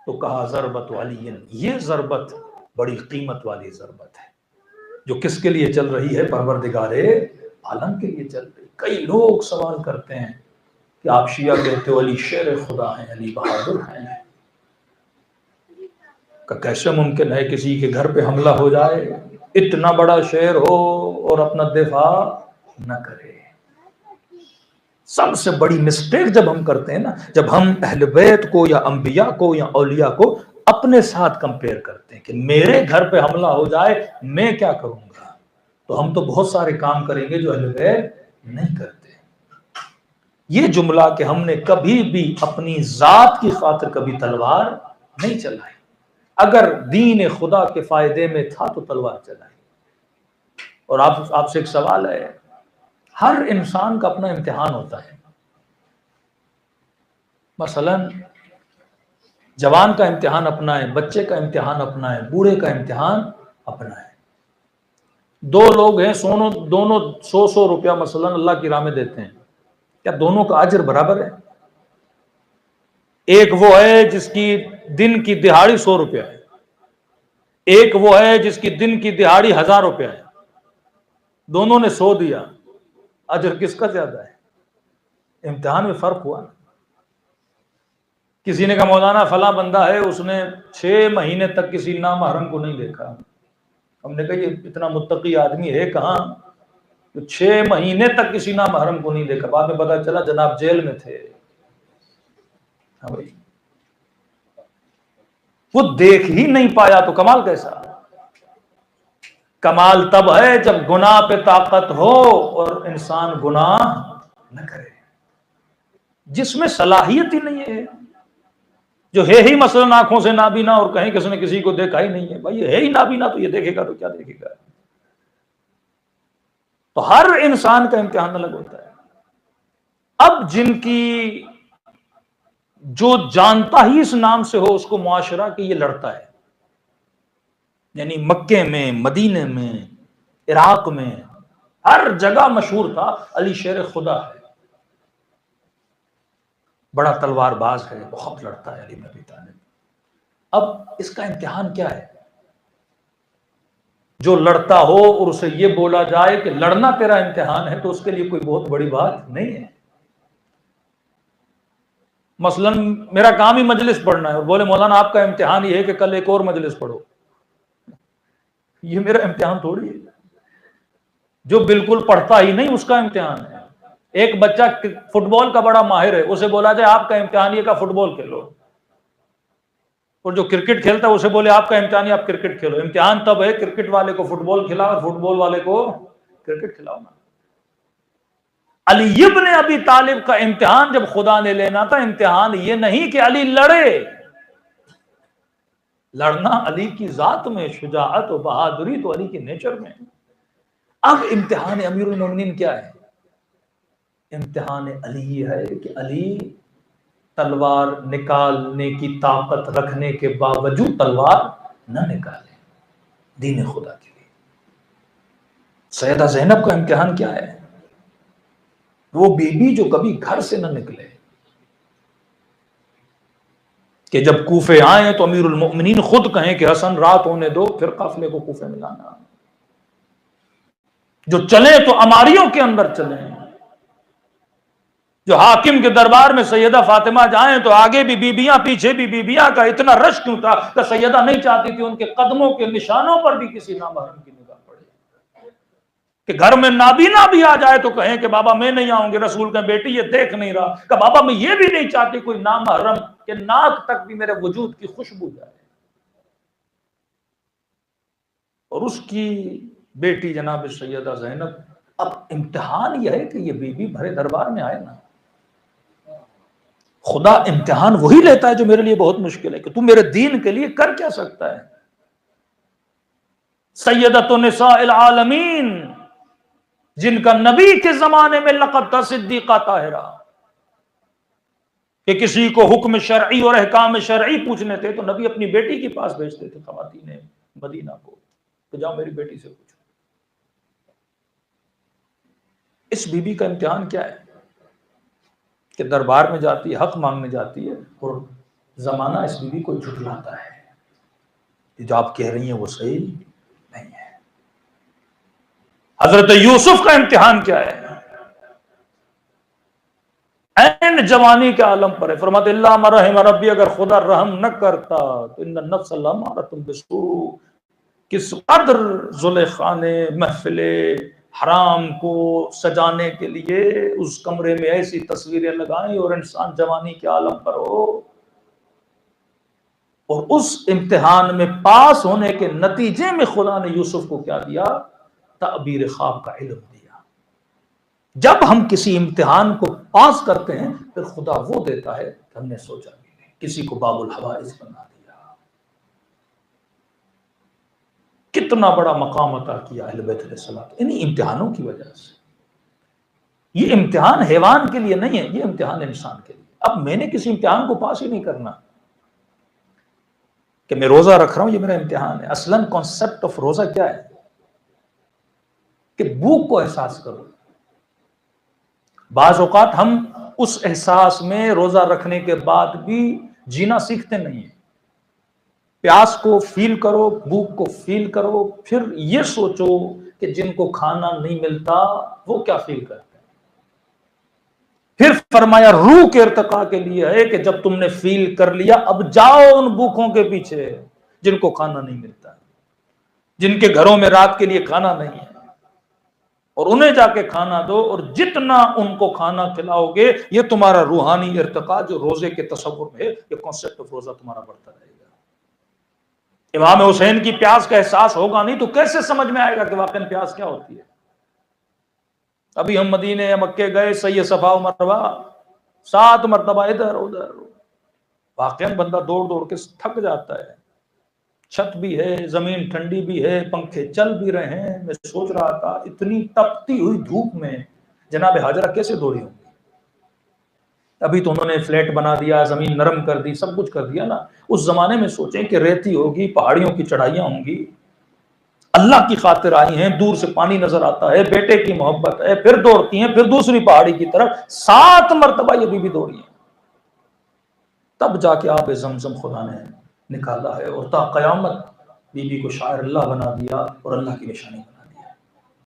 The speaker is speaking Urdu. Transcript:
تو کہا ضربت علی، یہ ضربت بڑی قیمت والی ضربت ہے، جو کس کے لیے چل رہی ہے؟ پروردگار عالم کے لیے چل رہی ہے۔ کئی لوگ سوال کرتے ہیں کہ آپ شیعہ کہتے ہو علی شیر خدا ہیں، علی بہادر ہیں، کہ کیسے ممکن ہے کسی کے گھر پہ حملہ ہو جائے، اتنا بڑا شیر ہو اور اپنا دفاع نہ کرے؟ سب سے بڑی مسٹیک جب ہم کرتے ہیں نا، جب ہم اہل بیت کو یا انبیاء کو یا اولیاء کو اپنے ساتھ کمپیئر کرتے ہیں کہ میرے گھر پہ حملہ ہو جائے میں کیا کروں گا، تو ہم تو بہت سارے کام کریں گے جو اہل بیت نہیں کرتے۔ یہ جملہ کہ ہم نے کبھی بھی اپنی ذات کی خاطر کبھی تلوار نہیں چلائی، اگر دین خدا کے فائدے میں تھا تو تلوار چلائی۔ اور آپ سے ایک سوال ہے، ہر انسان کا اپنا امتحان ہوتا ہے۔ مثلا جوان کا امتحان اپنا ہے، بچے کا امتحان اپنا ہے، بوڑھے کا امتحان اپنا ہے۔ دو لوگ ہیں، دونوں 100 روپیہ مثلا اللہ کی راہ میں دیتے ہیں، کیا دونوں کا اجر برابر ہے؟ ایک وہ ہے جس کی دن کی دہاڑی 100 روپیہ ہے، ایک وہ ہے جس کی دن کی دہاڑی 1000 روپیہ ہے، دونوں نے 100 دیا، اجر کس کا زیادہ ہے؟ امتحان میں فرق ہوا۔ کسی نے کہا مولانا فلاں بندہ ہے، اس نے 6 مہینے تک کسی نامحرم کو نہیں دیکھا۔ ہم نے کہا یہ اتنا متقی آدمی ہے کہاں تو 6 مہینے تک کسی نامحرم کو نہیں دیکھا، بعد میں پتا چلا جناب جیل میں تھے۔ ہاں بھائی، وہ دیکھ ہی نہیں پایا تو کمال کیسا؟ کمال تب ہے جب گناہ پہ طاقت ہو اور انسان گناہ نہ کرے، جس میں صلاحیت ہی نہیں ہے، جو ہے ہی مثلا آنکھوں سے نابینا اور کہیں کسی نے کسی کو دیکھا ہی نہیں ہے۔ بھائی یہ ہے ہی نابینا تو یہ دیکھے گا تو کیا دیکھے گا؟ تو ہر انسان کا امتحان الگ ہوتا ہے۔ اب جن کی جو جانتا ہی اس نام سے ہو اس کو معاشرہ کہ یہ لڑتا ہے، یعنی مکے میں، مدینے میں، عراق میں، ہر جگہ مشہور تھا علی شیر خدا ہے، بڑا تلوار باز ہے، بہت لڑتا ہے علی بن ابی طالب۔ اب اس کا امتحان کیا ہے؟ جو لڑتا ہو اور اسے یہ بولا جائے کہ لڑنا تیرا امتحان ہے تو اس کے لیے کوئی بہت بڑی بات نہیں ہے۔ مثلا میرا کام ہی مجلس پڑھنا ہے اور بولے مولانا آپ کا امتحان یہ ہے کہ کل ایک اور مجلس پڑھو، یہ میرا امتحان تھوڑی ہے۔ جو بالکل پڑھتا ہی نہیں اس کا امتحان ہے۔ ایک بچہ فٹ بال کا بڑا ماہر ہے، اسے بولا جائے آپ کا امتحان یہ کہ فٹ بال کھیلو، اور جو کرکٹ کھیلتا ہے اسے بولے آپ کا امتحان ہے آپ کرکٹ کھیلو۔ امتحان تب ہے کرکٹ والے کو فٹ بال کھلاؤ اور فٹ بال والے کو کرکٹ کھلاؤ نا۔ علی ابن ابی طالب کا امتحان جب خدا نے لینا تھا، امتحان یہ نہیں کہ علی لڑے، لڑنا علی کی ذات میں، شجاعت و بہادری تو علی کی نیچر میں۔ اب امتحان امیر المومنین کیا ہے؟ امتحان علی یہ ہے کہ علی تلوار نکالنے کی طاقت رکھنے کے باوجود تلوار نہ نکالے دین خدا کے لیے۔ سیدہ زینب کا امتحان کیا ہے؟ وہ بی بی جو کبھی گھر سے نہ نکلے، کہ جب کوفے آئیں تو امیر المؤمنین خود کہیں کہ حسن رات ہونے دو، پھر قافلے کو کوفے میں لانا۔ جو چلیں تو اماریوں کے اندر چلیں، جو حاکم کے دربار میں سیدہ فاطمہ جائیں تو آگے بھی بیبیاں پیچھے بھی بیبیاں، کا اتنا رش کیوں تھا کہ سیدہ نہیں چاہتی تھی ان کے قدموں کے نشانوں پر بھی کسی نامحرم کی نگاہ پڑے، کہ گھر میں نابینا بھی آ جائے تو کہیں کہ بابا میں نہیں آؤں گی، رسول کا بیٹی یہ دیکھ نہیں رہا، کہ بابا میں یہ بھی نہیں چاہتی کوئی نامحرم کہ ناک تک بھی میرے وجود کی خوشبو جائے۔ اور اس کی بیٹی جناب سیدہ زینب، اب امتحان یہ ہے کہ یہ بی بی بھرے دربار میں آئے نا، خدا امتحان وہی لیتا ہے جو میرے لیے بہت مشکل ہے، کہ تم میرے دین کے لیے کر کیا سکتا ہے۔ سیدۃ نساء العالمین، جن کا نبی کے زمانے میں لقب تھا صدیقہ طاہرہ، کہ کسی کو حکم شرعی اور احکام شرعی پوچھنے تھے تو نبی اپنی بیٹی کے پاس بھیجتے تھے خواتین مدینہ کو، کہ جاؤ میری بیٹی سے پوچھو۔ اس بی بی کا امتحان کیا ہے کہ دربار میں جاتی ہے، حق مانگنے جاتی ہے، اور زمانہ اس بیوی کو جھٹلاتا ہے کہ جو آپ کہہ رہی ہیں وہ صحیح نہیں ہے۔ حضرت یوسف کا امتحان کیا ہے؟ این جوانی کے عالم پر ہے، فرماتے اللہ مرحم ربی، اگر خدا رحم نہ کرتا تو ان النفس لامارۃ بالسوء، کس قدر زلیخا نے محفل حرام کو سجانے کے لیے اس کمرے میں ایسی تصویریں لگائیں، اور انسان جوانی کے عالم پر ہو، اور اس امتحان میں پاس ہونے کے نتیجے میں خدا نے یوسف کو کیا دیا؟ تعبیر خواب کا علم دیا۔ جب ہم کسی امتحان کو پاس کرتے ہیں پھر خدا وہ دیتا ہے کہ ہم نے سوچا بھی نہیں، کسی کو باب الحوائج بنا دیا۔ کتنا بڑا مقام عطا کیا اہل بیت علیہ السلام انہی امتحانوں کی وجہ سے۔ یہ امتحان حیوان کے لیے نہیں ہے، یہ امتحان انسان کے لیے۔ اب میں نے کسی امتحان کو پاس ہی نہیں کرنا کہ میں روزہ رکھ رہا ہوں، یہ میرا امتحان ہے۔ اصلاً کانسیپٹ آف روزہ کیا ہے؟ کہ بھوک کو احساس کرو۔ بعض اوقات ہم اس احساس میں روزہ رکھنے کے بعد بھی جینا سیکھتے نہیں ہیں۔ پیاس کو فیل کرو، بھوک کو فیل کرو، پھر یہ سوچو کہ جن کو کھانا نہیں ملتا وہ کیا فیل کرتے ہیں۔ پھر فرمایا روح کے ارتقاء کے لیے ہے کہ جب تم نے فیل کر لیا اب جاؤ ان بھوکوں کے پیچھے جن کو کھانا نہیں ملتا، جن کے گھروں میں رات کے لیے کھانا نہیں ہے، اور انہیں جا کے کھانا دو، اور جتنا ان کو کھانا کھلاؤ گے یہ تمہارا روحانی ارتقاء جو روزے کے تصور میں ہے، یہ کانسیپٹ آف روزہ تمہارا بڑھتا رہے گا۔ امام حسین کی پیاس کا احساس ہوگا نہیں تو کیسے سمجھ میں آئے گا کہ واقعا پیاس کیا ہوتی ہے؟ ابھی ہم مدینے یا مکے گئے، صحیح صفا و مروہ 7 مرتبہ ادھر ادھر، واقعا بندہ دوڑ دوڑ کے تھک جاتا ہے، چھت بھی ہے، زمین ٹھنڈی بھی ہے، پنکھے چل بھی رہے ہیں۔ میں سوچ رہا تھا اتنی تپتی ہوئی دھوپ میں جناب ہاجرہ کیسے دوڑی ہوں گی؟ ابھی تو انہوں نے فلیٹ بنا دیا، زمین نرم کر دی، سب کچھ کر دیا نا۔ اس زمانے میں سوچیں کہ ریتی ہوگی، پہاڑیوں کی چڑھائیاں ہوں گی، اللہ کی خاطر آئی ہیں، دور سے پانی نظر آتا ہے، بیٹے کی محبت ہے، پھر دوڑتی ہیں، پھر دوسری پہاڑی کی طرف 7 مرتبہ یہ بی بی دوڑی ہیں، تب جا کے آب زمزم خدا نے نکالا ہے، اور تا قیامت بی بی کو شاعر اللہ بنا دیا اور اللہ کی نشانی بنا